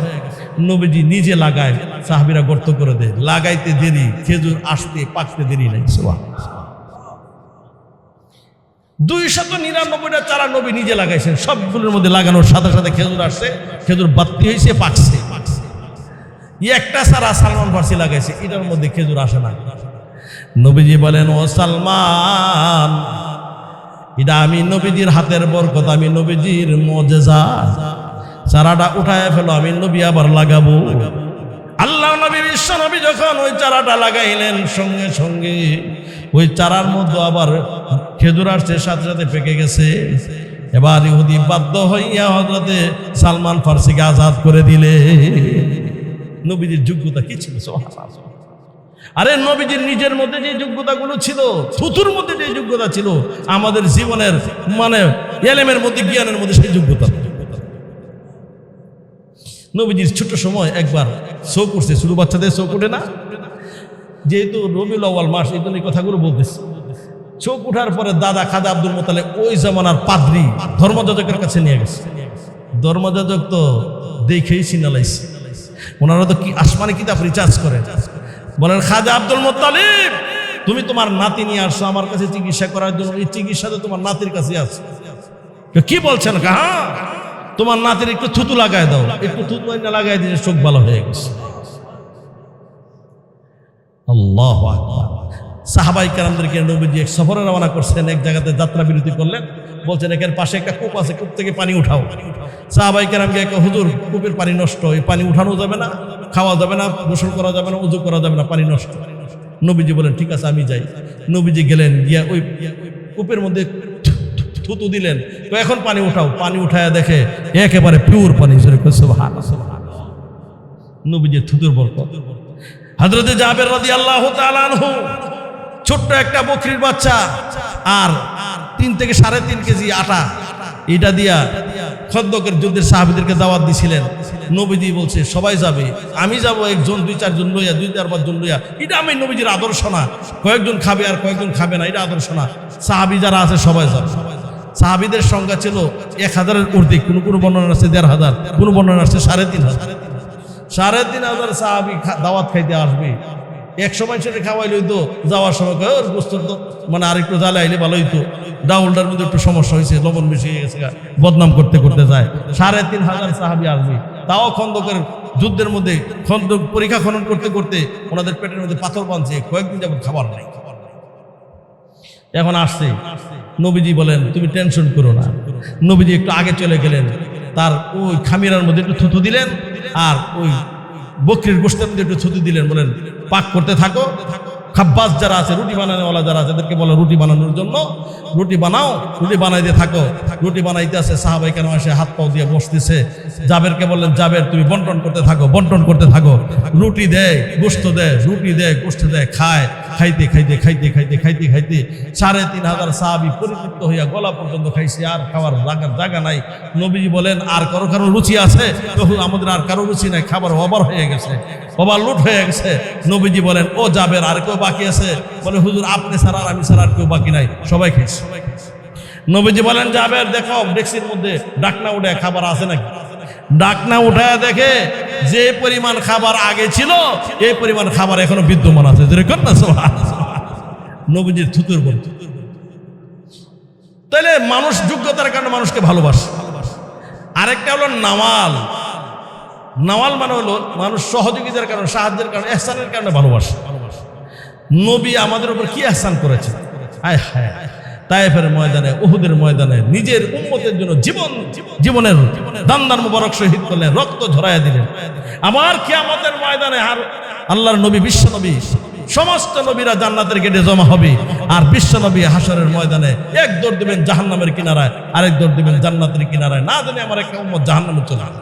নবীজি নিজে লাগায়, সাহাবীরা গর্ত করে দেয়, লাগাইতে দেরি, খেজুর আসতে পাকতে দেরি নাই। 299টা চারা নবী নিজে লাগাইছেন, সবগুলোর মধ্যে লাগানোর সাথে সাথে খেজুর আসছে, খেজুর বাত্তি হয়েছে, পাকছে। একটা চারা সালমান ফার্সি লাগাইছে, এটার মধ্যে খেজুর আসে না। নবীজি বলেন, ও সালমান, এটা আমি নবীজির হাতের বরকত, আমি নবীজির মুজিজা, চারাটা উঠায় ফেলো, আমি নবী আবার লাগাবো। আল্লাহ নবী বিশ্ব নবী যখন ওই চারাটা লাগাইলেন, সঙ্গে সঙ্গে ওই চারার মধ্যে আবার খেজুর আসছে, সাথে সাথে পেকে গেছে। এবার ইহুদি বাধ্য হইয়া হযরতে সালমান ফার্সিকে আজাদ করে দিলে। নবীজির যোগ্যতা কি ছিল? আরে নবীজির নিজের মধ্যে যে যোগ্যতাগুলো ছিল, থুতুর মধ্যে যে যোগ্যতা ছিল, আমাদের জীবনের মানে এলেমের মধ্যে, জ্ঞানের মধ্যে সেই যোগ্যতা। নবীজির ছোট সময় একবার চোখ উঠছে, ছোট বাচ্চাদের চোখ উঠে না, যেহেতু রবিউল আউয়াল মাস, এই জন্য এই কথাগুলো বলতেছে। চোখ উঠার পরে দাদা খাজা আব্দুল মোতালেব ওই জামানার পাদ্রী ধর্মযাজকের কাছে নিয়ে গেছে। ধর্মযাজক তো দেখেই সিনালাইছে, ওনারা তো কি আসমানি কিতাব রিচার্জ করে। বলেন, খাজা আব্দুল মোতালেব, তুমি তোমার নাতি নিয়ে আসছো আমার কাছে চিকিৎসা করার জন্য, এই চিকিৎসা তো তোমার নাতির কাছে আছে। কি বলছেন? হ্যাঁ, তোমার নাতির একটু থুতু লাগাই দাও। একটু থুতু লাগাই দিয়ে চোখ ভালো হয়ে গেছে। আল্লাহু আকবার। সাহাবাই কেরামদেরকে নবীজি এক সফরে রওনা করছেন, এক জায়গাতে যাত্রা বিরতি করলেন, বলছেন এখানে পাশে একটা কূপ আছে, কূপ থেকে পানি উঠাও। সাহাবাই কেরামকে এক, হুজুর কূপের পানি নষ্ট, এই পানি উঠানো যাবে না, খাওয়া যাবে না, গোসল করা যাবে না, উযু করা যাবে না, পানি নষ্ট। নবীজি বলেন ঠিক আছে আমি যাই। নবীজি গেলেন, গিয়া ওই কূপের মধ্যে থুতু দিলেন, তো এখন পানি উঠাও। পানি উঠায় দেখে একেবারে পিওর পানি। নবীজি থুতুর বরকত। হযরতে জাবের রাদিয়াল্লাহু তাআলা আনহু ছোট্ট একটা বকরির বাচ্চা আর 3 থেকে 3.5 কেজি আটা, এটা দিয়া খন্দকের যুদ্ধের সাহাবীদেরকে দাওয়াত দিছিলেন। নবীজি বলছে সবাই যাবে, আমি যাব একজন 2-4 জন লইয়া, 2-4 জন লইয়া। এটা আমি নবীজির আদর্শ না, কয়েকজন খাবে আর কয়েকজন খাবে না, এটা আদর্শ না। সাহাবী যারা আছে সবাই যাবে। সাহাবীদের সংখ্যা ছিল 1000-এর ঊর্ধ্বে, কোনো বর্ণনা আছে 1500, কোনো বর্ণনা আছে 3,500। 3,500 সাহাবী দাওয়াত খাইতে আসবে। এক সময় সেটা খাওয়াইলে হইতো, যাওয়ার সময় গোস্ত মানে আরেকটু জ্বালে আইলে ভালো হইতো, ডাউলটার মধ্যে একটু সমস্যা হয়েছে, লবণ বেশি হয়ে গেছে, বদনাম করতে করতে যায়। 3,500 সাহাবী আসবে, তাও খন্দকের যুদ্ধের মধ্যে খন্দক পরীক্ষা খনন করতে করতে ওনাদের পেটের মধ্যে পাথর বাঁধছে, কয়েকদিন যাবত খাবার নাই। এখন আসছে, নবীজি বলেন তুমি টেনশন করো না। নবীজি একটু আগে চলে গেলেন, তার ওই খামিরার মধ্যে একটু থুতু দিলেন, আর ওই বকরির গোশতের মধ্যে একটু থুতু দিলেন, বলেন পাক করতে থাকো। খাব্বাস যারা আছে, রুটি বানানোওয়ালা যারা আছে, এদেরকে বলে রুটি বানানোর জন্য, রুটি বানাও, রুটি বানাইতে থাকো। রুটি বানাইতে আছে, সাহাবাই কেন এসে হাত পাও দিয়ে বসতেছে। জাবেরকে বললেন জাবের তুমি বন্টন করতে থাকো, বন্টন করতে থাকো। রুটি দেয়, গোশত দেয়, রুটি দেয়, গোশত দেয়, খায়। খাইতে খাইতে খাইতে খাইতে খাইতে খাইতে 3,500 সাহাবী পরিতৃপ্ত হইয়া গলা পর্যন্ত খাইছে, আর খাওয়ার জায়গা নাই। নবীজি বলেন আর কারো রুচি আছে? তখন আমাদের আর কারো রুচি নাই, খাবার ওভার হয়ে গেছে, ওভারলোড হয়ে গেছে। নবীজি বলেন ও জাবের আর কেউ বাকি আছে? বলে হুজুর আপনি ছাড়া আর আমি ছাড়া আর কেউ বাকি নাই, সবাই খেয়েছে। নবীজি বলেন জাবের দেখো ডেক্সির মধ্যে ডাকনা উঠে খাবার আছে নাকি। ডাকনা উঠায় দেখে যে পরিমাণ খাবার আগে ছিল এই পরিমাণ খাবার এখনো বিদ্যমান আছে। যেরকম না নবীজির থুতুর বল। তাহলে মানুষ যোগ্যতার কারণে মানুষকে ভালোবাসে। আরেকটা হলো নাওয়াল। নাওয়াল মানে হলো মানুষ সহযোগিতার কারণে, সাহায্যের কারণে, ইহসানের কারণে ভালোবাসে। নবী আমাদের উপর কি ইহসান করেছে! হায় হায়, তায়েফের ময়দানে, উহুদের ময়দানে নিজের উম্মতের জন্য জীবনের দান্দান মুবারক শহীদ করলেন, রক্ত ঝরাইয়া দিলেন। আবার কিয়ামতের ময়দানে আর আল্লাহর নবী, বিশ্ব নবী, সমস্ত নবীরা জান্নাতের গেটে জমা হবে, আর বিশ্ব নবী হাসরের ময়দানে এক দৌড় দিবেন জাহান্নামের কিনারায়, আরেক দৌড় দিবেন জান্নাতের কিনারায়, না জানি আমার একটা উম্মত জাহান্নামে চলে আসে।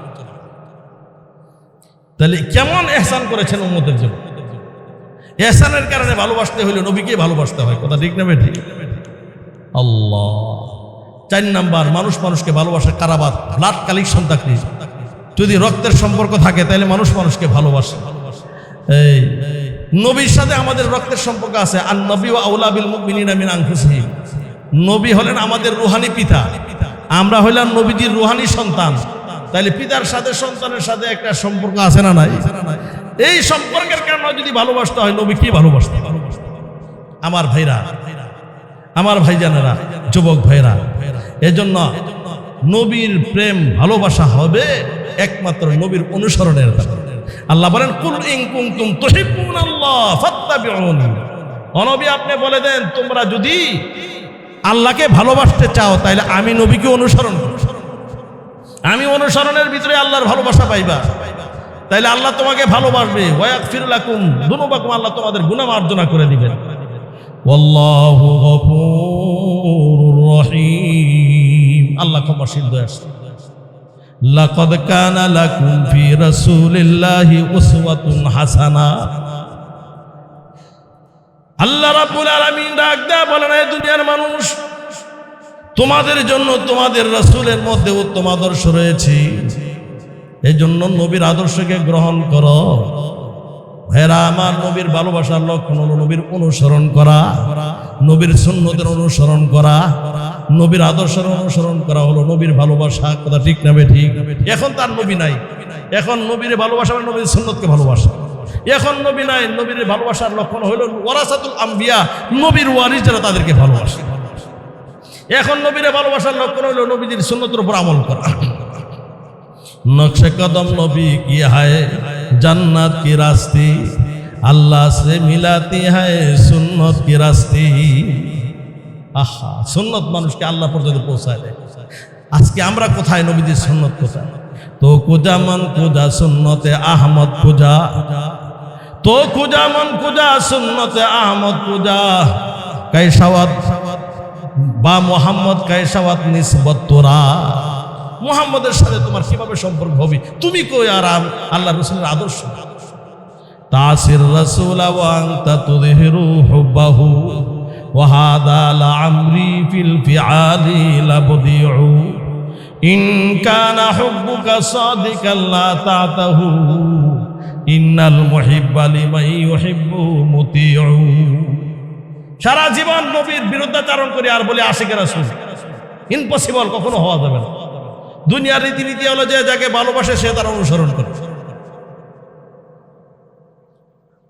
তাহলে কেমন ইহসান করেছেন উম্মতের জন্য। ইহসানের কারণে ভালোবাসতে হলে নবীকে ভালোবাসতে হয়, কথা ঠিক না ঠিক? আল্লাহ। 4 নাম্বার, মানুষ মানুষকে ভালোবাসে কারাবাত, ব্লাড কালেকশন থাকলে, যদি রক্তের সম্পর্ক থাকে তাহলে মানুষ মানুষকে ভালোবাসে। এই নবীর সাথে আমাদের রক্তের সম্পর্ক আছে। আর নবী ওয়া আউলা বিল মুমিনিনা মিন আনফুসিহিম। নবী হলেন আমাদের রুহানি পিতা, আমরা হইলাম নবীজির রুহানি সন্তান। তাহলে পিতার সাথে সন্তানের সাথে একটা সম্পর্ক আছে না নাই? এই সম্পর্কের কারণে যদি ভালোবাসতে হয় নবী কি ভালোবাসতে। আমার ভাইরা, আমার ভাইজানেরা, যুবক ভাইরা, এজন্য নবীর প্রেম ভালোবাসা হবে একমাত্র নবীর অনুসরণের দ্বারা। আল্লাহ বলেন কুল ইন কুনতুম তুহিব্বুনাল্লাহ ফাত্তাবিউনি। ও নবী আপনি বলে দেন তোমরা যদি আল্লাহকে ভালোবাসতে চাও তাহলে আমি নবীকে অনুসরণ করো। আমি অনুসরণের ভিতরে আল্লাহর ভালোবাসা পাইবা, তাইলে আল্লাহ তোমাকে ভালোবাসবে। ওয়া ইয়াগফির লাকুম যুনুবাকুম, আল্লাহ তোমাদের গুনাহ মার্জনা করে দিবেন। ওয়াল্লাহু গফুরুর রহিম, আল্লাহ ক্ষমাশীল দয়াশীল। লাকাদ কানা লাকুম ফি রাসূলিল্লাহি উসওয়াতুন হাসানা। আল্লাহ রাব্বুল আলামিন ডাক দেয়া বলেন এই দুনিয়ার মানুষ, তোমাদের জন্য তোমাদের রাসূলের মধ্যে উত্তম আদর্শ রয়েছে। এই জন্য নবীর আদর্শকে গ্রহণ করো ভাইরা আমার। নবীর ভালোবাসার লক্ষণ হলো নবীর অনুসরণ করা, নবীর সুন্নতের অনুসরণ করা, নবীর আদর্শের অনুসরণ করা হলো নবীর ভালোবাসা। কথা ঠিক না ঠিক? এখন তার নবী নাই, এখন নবীর ভালোবাসা মানে নবীর সুন্নতকে ভালোবাসা। এখন নবী নাই, নবীর ভালোবাসার লক্ষণ হলো ওয়ারাসাতুল আম্বিয়া, নবীর ওয়ারিস যারা তাদেরকে ভালোবাসে। এখন নবীর ভালোবাসার লক্ষণ হলো নবীর সুন্নতের উপর আমল করা। নকশে কদম নবী কি হায় জান্নাত কি রাস্তি, আল্লাহ সে মিলাতি হায় সুন্নত কি রাস্তি। আহা, সুন্নত মানুষকে আল্লাহ পর্যন্ত পৌঁছায় দেয়। আজকে আমরা কোথায়? নবীদের সুন্নত কোথায়? তো কুজা মন কুজা সুন্নতে আহমদ কুজা, তো কুজা মন কুজা সুন্নতে আহমদ কুজা, কাইসাওয়াত বা মোহাম্মদ কাইসাওয়াত নিসবত তোরা। মুহাম্মদের সাথে তোমার কিভাবে সম্পর্ক হবে? তুমি কই আর আল্লাহ রাসূলের আদর্শ। তাসির রাসূল ওয়া আনতা তুযহিরু হুব্বাহু ওয়া হাদা লা আমরি ফিল ফিআলি লাবদিউ, ইন কানা হুব্বুকা সাদিকান লা তাতাহু, ইন্নাল মুহিব্বা লিমান ইউহিব্বু মুতিউ। সারা জীবন নবীর বিরুদ্ধাচরণ করি আর বলে আশিক রাসূল, ইম্পসিবল, কখনো হওয়া যাবে না। দুনিয়ার রীতিনীতি হলো যে যাকে ভালোবাসে সে তার অনুসরণ করে।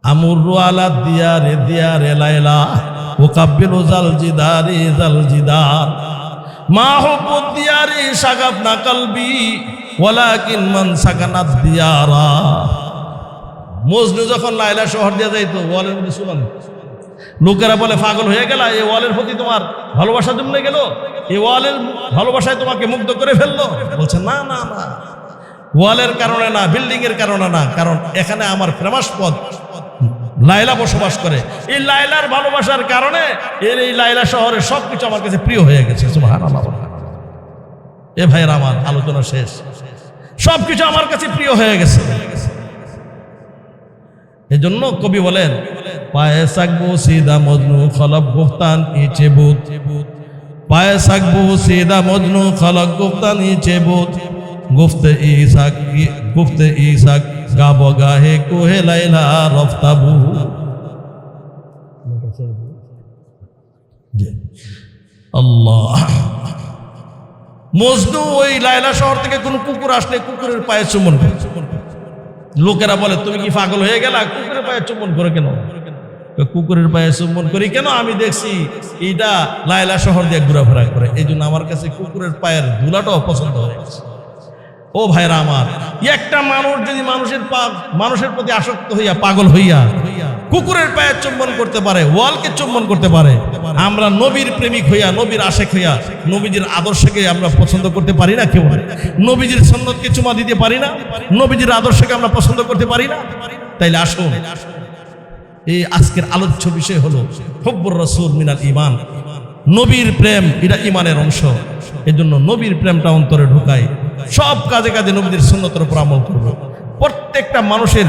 আমুরু আলা দিয়ারে দিয়ারে লাইলা ওকাব্বিলু জাল জিদারি জাল জিদার, মা হুব্বু দিয়ারি শাগাফনা কলবি ওয়ালাকিন মান সাকানাত দিয়ারা। মজনু যখন লাইলা শহর দিয়ে যাইতো ওয়ালের মধ্যে শুনান, লোকেরা বলে পাগল হয়ে গেল, এই ওয়ালের প্রতি তোমার ভালোবাসা জন্মে গেল, এই ওয়ালের ভালোবাসায় তোমাকে মুগ্ধ করে ফেললো। বলছে না না না, ওয়ালের কারণে না, বিল্ডিং এর কারণে না, কারণ এখানে আমার প্রেমাস্পদ লাইলা বসবাস করে। এই লাইলার ভালোবাসার কারণে এই লাইলা শহরের সবকিছু আমার কাছে প্রিয় হয়ে গেছে। সুবহানাল্লাহ। এ ভাইয়ের আমার আলোচনা শেষ, সবকিছু আমার কাছে প্রিয় হয়ে গেছে। এই জন্য কবি বলেন, পায়ে সাকবো সিদা মজনু খলক গুফতান ইচে বুত, পায়ে সাকবো সিদা মজনু খলক গুফতান ইচে বুত, গুফতে ইসাক গাবো গাহে কোহে লাইলা রফতাবু। আল্লাহ, মজনু ওই লাইলা শহর থেকে কোন কুকুর আসলে কুকুরের পায়ে চুম্বন করে। লোকেরা বলে তুমি কি পাগল হয়ে গেলা, কুকুরের পায়ে চুম্বন করে কেন? কুকুরের পায়ে চুম্বন করি কেন? আমি দেখছি এইটা লাইলা শহর দিয়ে ঘোরাফেরা করে, এই জন্য আমার কাছে কুকুরের পায়ের ধুলাটাও পছন্দ হয়ে গেছে। ও ভাইরা আমার, একটা মানুষ যদি মানুষের প্রতি আসক্ত হইয়া পাগল হইয়া কুকুরের পায়ে চুম্বন করতে পারে, ওয়ালকে চুম্বন করতে পারে, আমরা নবীর প্রেমিক হইয়া, নবীর আশেক হইয়া, নবীজির আদর্শকে আমরা পছন্দ করতে পারি না? কেউ নবীজির সুন্নতকে চুমা দিতে পারি না? নবীজির আদর্শকে আমরা পছন্দ করতে পারি না? তাইলে আসুন, এই আজকের আলোচ্য বিষয় হলো হুব্বুর রাসূল মিনাল ঈমান। নবীর প্রেম এটা ঈমানের অংশ। এজন্য নবীর প্রেমটা অন্তরে ঢুকাই, সব কাজে কাজে নবীদের সুন্নতের উপর আমল করব। প্রত্যেকটা মানুষের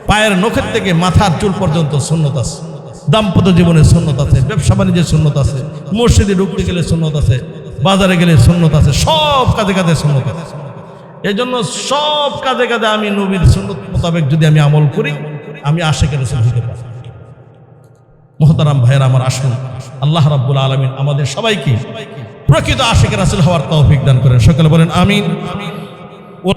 পায়ের নখের থেকে মাথার চুল পর্যন্ত সুন্নত আছে। দাম্পত্য জীবনে সুন্নত আছে, ব্যবসা বাণিজ্যের সুন্নত আছে, মসজিদে ঢুকতে গেলে সুন্নত আছে, বাজারে গেলে সুন্নত আছে, সব কাজে কাজে সুন্নত আছে। এই জন্য সব কাজে কাজে আমি নবীর সুন্নত মোতাবেক যদি আমি আমল করি, আমি আশিক রাসূল হতে পারি। মুহতারাম ভাইয়েরা আমার, আসুন আল্লাহ রাব্বুল আলামিন আমাদের সবাইকে প্রকৃত আশিক রাসূল হওয়ার তৌফিক দান করেন। সকলে বলেন আমিন।